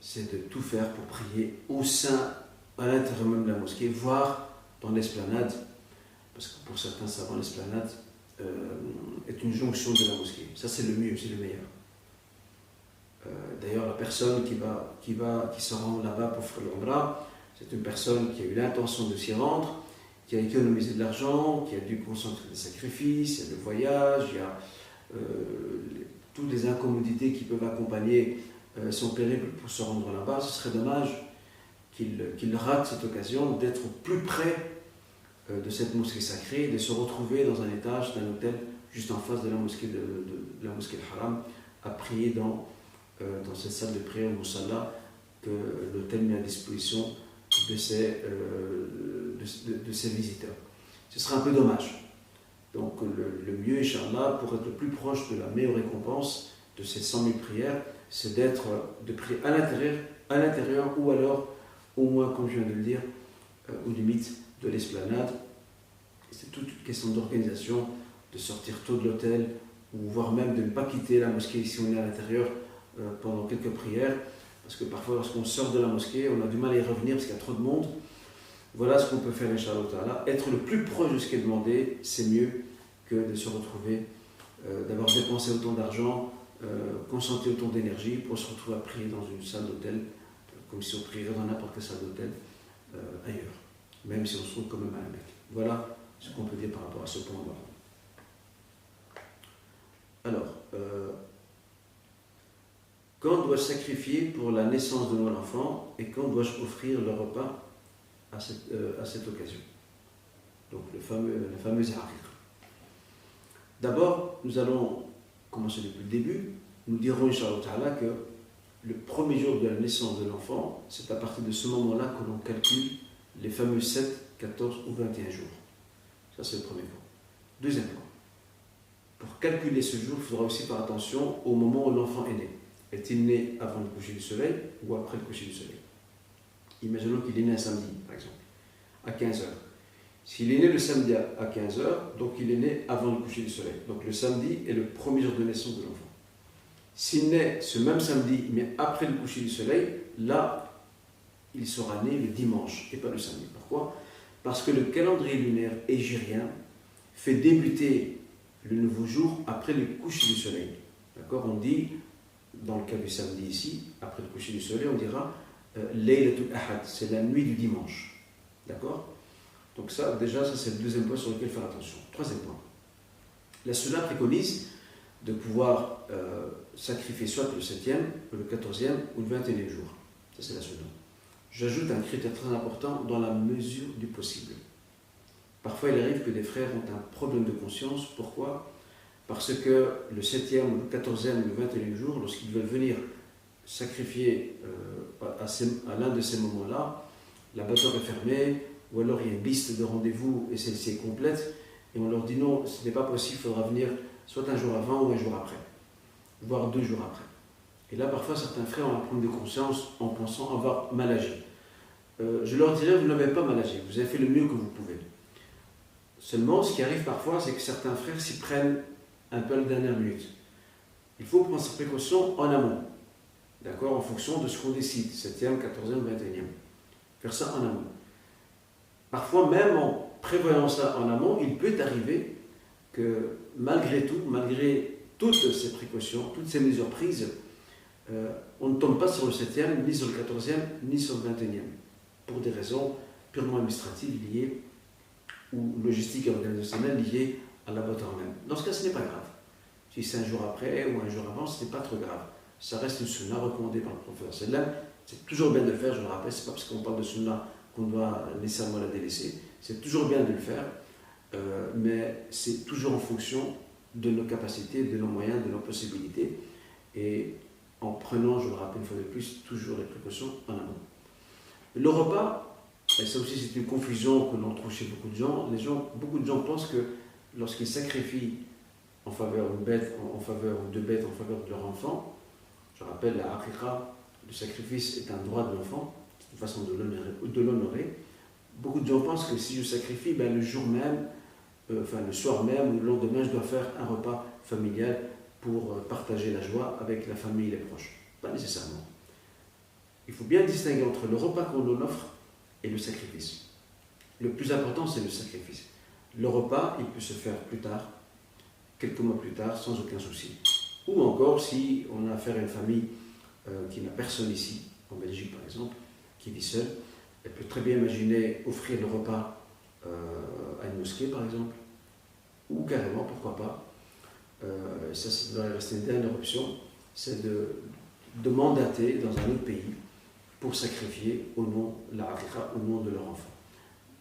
c'est de tout faire pour prier au sein, à l'intérieur même de la mosquée, voire dans l'esplanade, parce que pour certains savants, l'esplanade est une jonction de la mosquée. Ça c'est le mieux, c'est le meilleur. D'ailleurs, la personne qui se rend là-bas pour faire l'Umrah, c'est une personne qui a eu l'intention de s'y rendre, qui a économisé de l'argent, qui a dû concentrer des sacrifices, il y a le voyage, il y a toutes les incommodités qui peuvent accompagner son périple pour se rendre là-bas. Ce serait dommage qu'il rate cette occasion d'être plus près de cette mosquée sacrée, de se retrouver dans un étage d'un hôtel juste en face de la mosquée de la mosquée al-Haram, à prier dans cette salle de prière Moussala que l'hôtel met à disposition de ses visiteurs. Ce serait un peu dommage. Donc le mieux, Inch'Allah, pour être le plus proche de la meilleure récompense de ces 100 000 prières, c'est de prier à l'intérieur ou alors, au moins, comme je viens de le dire, aux limites de l'esplanade. C'est toute une question d'organisation, de sortir tôt de l'hôtel, ou voire même de ne pas quitter la mosquée si on est à l'intérieur pendant quelques prières, parce que parfois lorsqu'on sort de la mosquée, on a du mal à y revenir parce qu'il y a trop de monde. Voilà ce qu'on peut faire, Inch'Allah Ta'ala. Être le plus proche de ce qui est demandé, c'est mieux que de se retrouver, d'avoir dépensé autant d'argent, consenti autant d'énergie pour se retrouver à prier dans une salle d'hôtel, comme si on prierait dans n'importe quelle salle d'hôtel ailleurs, même si on se trouve quand même à la Mecque. Voilà ce qu'on peut dire par rapport à ce point-là. Alors, quand dois-je sacrifier pour la naissance de mon enfant et quand dois-je offrir le repas à cette occasion? Donc la fameuse aqiq. D'abord, nous allons commencer depuis le début. Nous dirons, Inch'Allah Ta'ala, que le premier jour de la naissance de l'enfant, c'est à partir de ce moment-là que l'on calcule les fameux 7, 14 ou 21 jours. Ça, c'est le premier point. Deuxième point. Pour calculer ce jour, il faudra aussi faire attention au moment où l'enfant est né. Est-il né avant le coucher du soleil ou après le coucher du soleil? Imaginons qu'il est né un samedi, par exemple, à 15h. S'il est né le samedi à 15h, donc il est né avant le coucher du soleil. Donc le samedi est le premier jour de naissance de l'enfant. S'il naît ce même samedi, mais après le coucher du soleil, là, il sera né le dimanche et pas le samedi. Pourquoi? Parce que le calendrier lunaire hégirien fait débuter le nouveau jour après le coucher du soleil. D'accord? On dit, dans le cas du samedi ici, après le coucher du soleil, on dira Laylatul Ahad, c'est la nuit du dimanche. D'accord? Donc ça, déjà, ça c'est le deuxième point sur lequel faire attention. Troisième point. La Sunna préconise de pouvoir sacrifier soit le 7e, le 14e ou le 21e jour. Ça c'est la Sunna. J'ajoute un critère très important, dans la mesure du possible. Parfois il arrive que des frères ont un problème de conscience. Pourquoi? Parce que le 7e, le 14e ou le 21e jour, lorsqu'ils veulent venir sacrifier à l'un de ces moments-là, l'abattoir est fermé, ou alors il y a une liste de rendez-vous et celle-ci est complète, et on leur dit non, ce n'est pas possible, il faudra venir soit un jour avant ou un jour après, voire 2 jours après. Et là, parfois, certains frères ont un problème de conscience en pensant avoir mal agi. Je leur dirais, vous n'avez pas mal agi, vous avez fait le mieux que vous pouvez. Seulement, ce qui arrive parfois, c'est que certains frères s'y prennent un peu à la dernière minute. Il faut prendre ses précautions en amont, d'accord, en fonction de ce qu'on décide, 7e, 14e, 21e. Faire ça en amont. Parfois, même en prévoyant ça en amont, il peut arriver que malgré tout, malgré toutes ces précautions, toutes ces mesures prises, on ne tombe pas sur le 7e, ni sur le 14e, ni sur le 21e, pour des raisons purement administratives liées, ou logistiques et organisationnelles liées à l'abattoir même. Dans ce cas, ce n'est pas grave. Si c'est un jour après ou un jour avant, ce n'est pas trop grave. Ça reste une sunna recommandée par le prophète sallam. C'est toujours bien de le faire, je le rappelle, c'est pas parce qu'on parle de sunna qu'on doit nécessairement la délaisser. C'est toujours bien de le faire, mais c'est toujours en fonction de nos capacités, de nos moyens, de nos possibilités. Et en prenant, je le rappelle une fois de plus, toujours les précautions en amont. Le repas, et ça aussi c'est une confusion que l'on trouve chez beaucoup de gens. Beaucoup de gens pensent que lorsqu'ils sacrifient en faveur d'une bête, en faveur de deux bêtes, en faveur de leur enfant, je rappelle la aqiqa, le sacrifice est un droit de l'enfant, c'est une façon de l'honorer. Beaucoup de gens pensent que si je sacrifie, le jour même, le soir même ou le lendemain, je dois faire un repas familial pour partager la joie avec la famille et les proches. Pas nécessairement. Il faut bien distinguer entre le repas qu'on nous offre et le sacrifice. Le plus important, c'est le sacrifice. Le repas, il peut se faire plus tard, quelques mois plus tard, sans aucun souci. Ou encore, si on a affaire à une famille qui n'a personne ici, en Belgique par exemple, qui vit seule, elle peut très bien imaginer offrir le repas à une mosquée par exemple, ou carrément, pourquoi pas, ça doit rester une dernière option, c'est de mandater dans un autre pays pour sacrifier au nom de la aqiqa, au nom de leur enfant.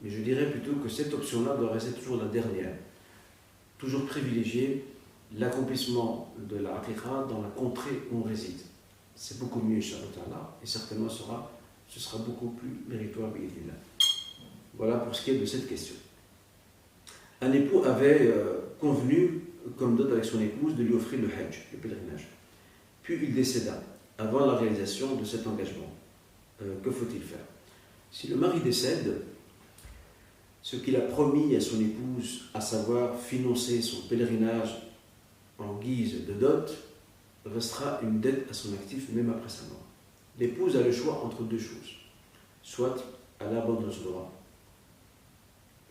Mais je dirais plutôt que cette option-là doit rester toujours la dernière. Toujours privilégier l'accomplissement de la aqiqa dans la contrée où on réside. C'est beaucoup mieux, Inch'Allah, et certainement ce sera beaucoup plus méritoire, bi'idhnillah. Voilà pour ce qui est de cette question. Un époux avait convenu, comme dot avec son épouse, de lui offrir le hajj, le pèlerinage. Puis il décéda, avant la réalisation de cet engagement. Que faut-il faire? Si le mari décède, ce qu'il a promis à son épouse, à savoir financer son pèlerinage en guise de dot, restera une dette à son actif même après sa mort. L'épouse a le choix entre deux choses. Soit elle abandonne ce droit,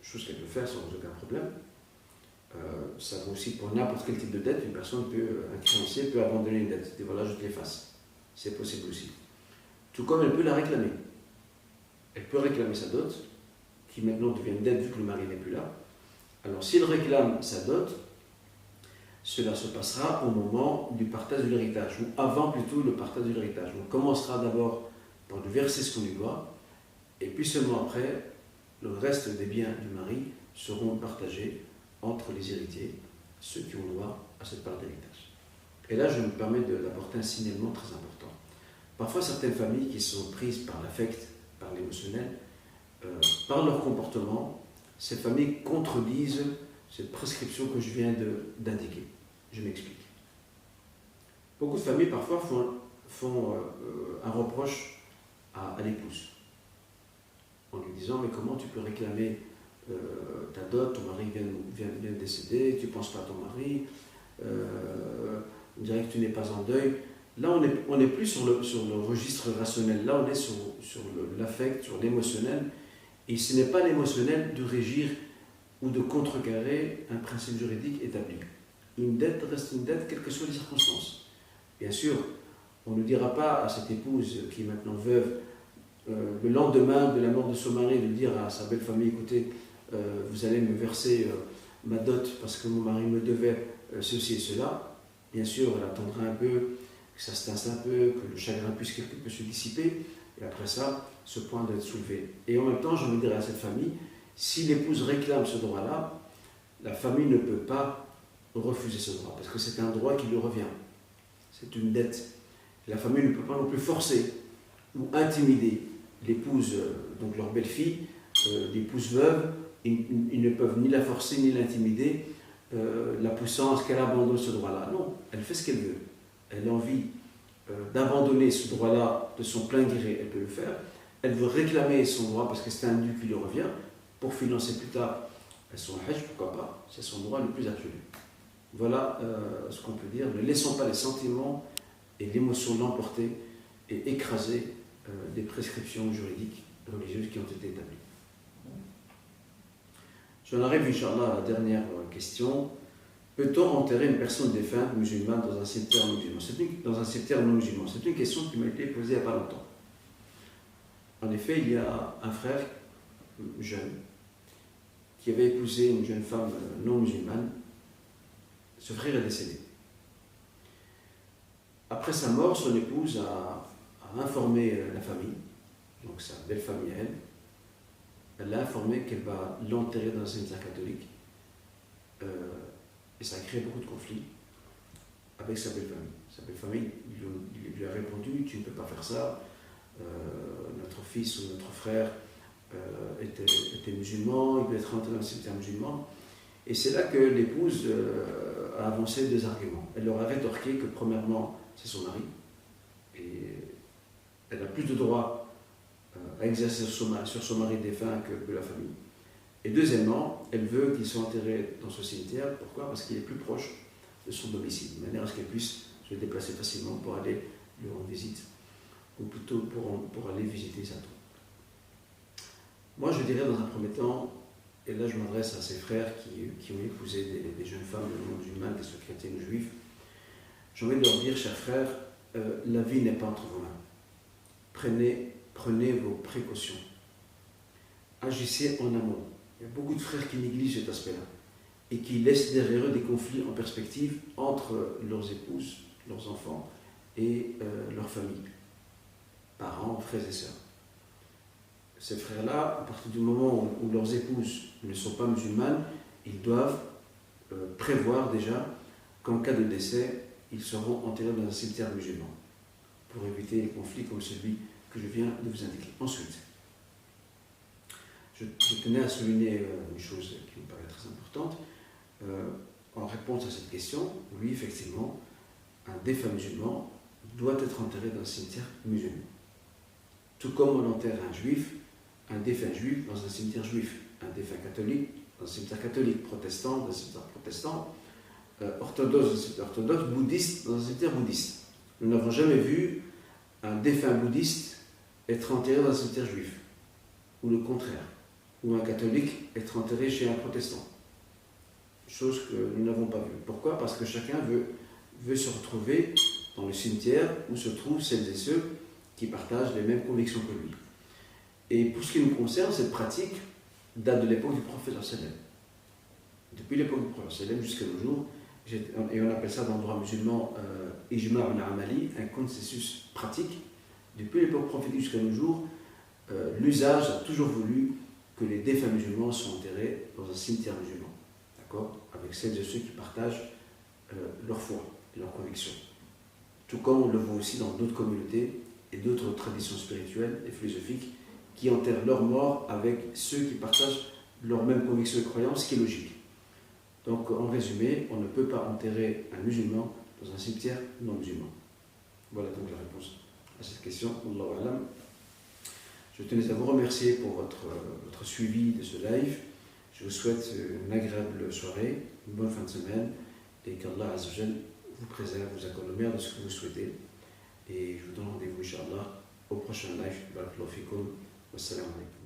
chose qu'elle peut faire sans aucun problème. Ça vaut aussi pour n'importe quel type de dette. Une personne un créancier peut abandonner une dette. Et voilà, je te l'efface. C'est possible aussi. Tout comme elle peut la réclamer. Elle peut réclamer sa dot, qui maintenant devient une dette vu que le mari n'est plus là. Alors s'il réclame sa dot, cela se passera au moment du partage de l'héritage, ou avant plutôt le partage de l'héritage. On commencera d'abord par lui verser ce qu'on lui doit, et puis seulement après, le reste des biens du mari seront partagés entre les héritiers, ceux qui ont droit à cette part d'héritage. Et là, je me permets d'apporter un signalement très important. Parfois, certaines familles qui sont prises par l'affect, par l'émotionnel, par leur comportement, ces familles contredisent cette prescription que je viens d'indiquer. Je m'explique. Beaucoup de familles, parfois, font un reproche à l'épouse, en lui disant « Mais comment tu peux réclamer ta dot, ton mari vient de décéder, tu ne penses pas à ton mari, on dirait que tu n'es pas en deuil. » Là, on n'est plus sur le registre rationnel, là on est sur l'affect, sur l'émotionnel, et ce n'est pas l'émotionnel de régir ou de contrecarrer un principe juridique établi. Une dette reste une dette, quelles que soient les circonstances. Bien sûr, on ne dira pas à cette épouse qui est maintenant veuve, le lendemain de la mort de son mari, de dire à sa belle famille, écoutez, vous allez me verser ma dot parce que mon mari me devait ceci et cela. Bien sûr, elle attendra un peu, que ça se tasse un peu, que le chagrin puisse quelque peu se dissiper, et après ça, ce point doit être soulevé. Et en même temps, je me dirais à cette famille, si l'épouse réclame ce droit-là, la famille ne peut pas refuser ce droit, parce que c'est un droit qui lui revient. C'est une dette. La famille ne peut pas non plus forcer ou intimider l'épouse, donc leur belle-fille, l'épouse veuve, ils ne peuvent ni la forcer ni l'intimider, la poussant à ce qu'elle abandonne ce droit-là. Non, elle fait ce qu'elle veut. Elle a envie d'abandonner ce droit-là de son plein gré, elle peut le faire. Elle veut réclamer son droit parce que c'est un dû qui lui revient pour financer plus tard son hajj, pourquoi pas, c'est son droit le plus absolu. Voilà ce qu'on peut dire. Ne laissons pas les sentiments et l'émotion l'emporter et écraser des prescriptions juridiques, religieuses qui ont été établies. J'en arrive, Inch'Allah, à la dernière question. peut-on enterrer une personne défunte musulmane dans un cimetière non musulman? Dans un cimetière non musulman. C'est une question qui m'a été posée il n'y a pas longtemps. En effet, il y a un frère jeune qui avait épousé une jeune femme non musulmane. Ce frère est décédé. Après sa mort, son épouse a informé la famille, donc sa belle famille à elle. Elle l'a informé qu'elle va l'enterrer dans un cimetière catholique. Et ça a créé beaucoup de conflits avec sa belle famille. Sa belle famille lui a répondu: tu ne peux pas faire ça. Notre fils ou notre frère était musulman, il doit être rentré dans un cimetière musulman. Et c'est là que l'épouse a avancé deux arguments. Elle leur a rétorqué que premièrement, c'est son mari, et elle a plus de droit à exercer sur son mari défunt que la famille. Et deuxièmement, elle veut qu'il soit enterré dans ce cimetière. Pourquoi? Parce qu'il est plus proche de son domicile, de manière à ce qu'elle puisse se déplacer facilement pour aller lui rendre visite, ou plutôt pour aller visiter sa tombe. Moi, je dirais dans un premier temps, et là je m'adresse à ces frères qui ont épousé des jeunes femmes non musulmanes, qui sont chrétiennes ou juives, j'ai envie de leur dire, chers frères, la vie n'est pas entre vos mains. Prenez vos précautions. Agissez en amont. Il y a beaucoup de frères qui négligent cet aspect-là et qui laissent derrière eux des conflits en perspective entre leurs épouses, leurs enfants et leur famille, parents, frères et sœurs. Ces frères-là, à partir du moment où leurs épouses ne sont pas musulmanes, ils doivent prévoir déjà qu'en cas de décès, ils seront enterrés dans un cimetière musulman pour éviter les conflits comme celui que je viens de vous indiquer. Ensuite, je tenais à souligner une chose qui me paraît très importante. En réponse à cette question, oui, effectivement, un défunt musulman doit être enterré dans un cimetière musulman. Tout comme on enterre un défunt juif dans un cimetière juif, un défunt catholique dans un cimetière catholique, protestant dans un cimetière protestant, orthodoxe dans un cimetière orthodoxe, bouddhiste dans un cimetière bouddhiste. Nous n'avons jamais vu un défunt bouddhiste être enterré dans un cimetière juif, ou le contraire, ou un catholique être enterré chez un protestant. Chose que nous n'avons pas vue. Pourquoi? Parce que chacun veut se retrouver dans le cimetière où se trouvent celles et ceux qui partagent les mêmes convictions que lui. Et pour ce qui nous concerne, cette pratique date de l'époque du prophète sallam. Depuis l'époque du prophète sallam jusqu'à nos jours, et on appelle ça dans le droit musulman ijma' al-amali, un consensus pratique. Depuis l'époque prophétique jusqu'à nos jours, l'usage a toujours voulu que les défunts musulmans soient enterrés dans un cimetière musulman, d'accord, avec celles et ceux qui partagent leur foi et leurs convictions. Tout comme on le voit aussi dans d'autres communautés et d'autres traditions spirituelles et philosophiques qui enterrent leurs morts avec ceux qui partagent leurs mêmes convictions et croyances, ce qui est logique. Donc, en résumé, on ne peut pas enterrer un musulman dans un cimetière non musulman. Voilà donc la réponse à cette question. Wallahu a'lam. Je tenais à vous remercier pour votre suivi de ce live. Je vous souhaite une agréable soirée, une bonne fin de semaine, et qu'Allah Azza wa Jal vous préserve, vous accorde le meilleur de ce que vous souhaitez. Et je vous donne rendez-vous, Inch'Allah, au prochain live. Barakallahu fikoum. Wassalamu alaikum.